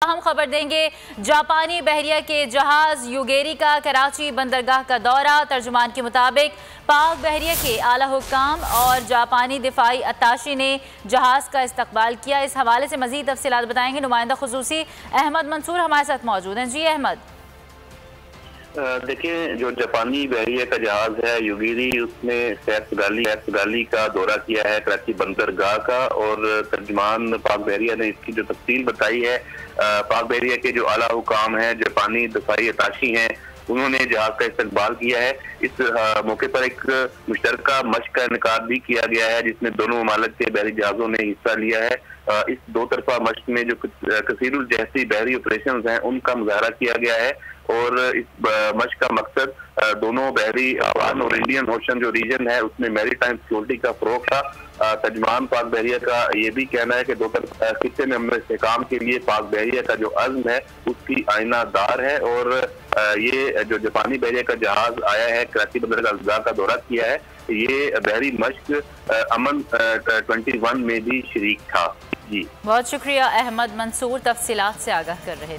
हम खबर देंगे। जापानी बहरिया के जहाज युगेरी का कराची बंदरगाह का दौरा। तर्जुमान के मुताबिक पाक बहरिया के आला हुक्काम और जापानी दिफाई अत्ताशी ने जहाज का इस्तकबाल किया। इस हवाले से मजीद तफसीलात बताएंगे नुमाइंदा खुसूसी अहमद मंसूर हमारे साथ मौजूद हैं। जी अहमद। देखिए, जो जापानी बहरिया का जहाज है युगेरी, उसने सैफ का दौरा किया है कराची बंदरगाह का। और तर्जुमान पाक बहरिया ने इसकी जो तफसील बताई है, पाक बहरिया के जो आला हुकाम हैं, जापानी दफाई अताशी हैं, उन्होंने जहाज का इस्तकबाल किया है। इस मौके पर एक मुश्तरका मश्क का इनकार भी किया गया है, जिसमें दोनों ममालिक के बहरी जहाजों ने हिस्सा लिया है। इस दो तरफा मश्क में जो कसीरुल जहसी बहरी ऑपरेशन हैं, उनका मुजाहरा किया गया है। और इस मश्क का मकसद दोनों बहरी आवान और इंडियन ओशन जो रीजन है, उसमें मैरी टाइम सिक्योरिटी का फरोग था। तर्जुमान पाक बहरिया का ये भी कहना है कि दो तरफा खित्ते में अमन इस्तेहकाम के लिए पाक बहरिया का जो अज़्म है, उसकी आईनादार है। और ये जो जापानी बहरिया का जहाज आया है, कराची बंदरगाह का दौरा किया है, ये बहरी मश्क अमन 21 में भी शरीक था। जी, बहुत शुक्रिया अहमद मंसूर, तफसीलात से आगाह कर रहे।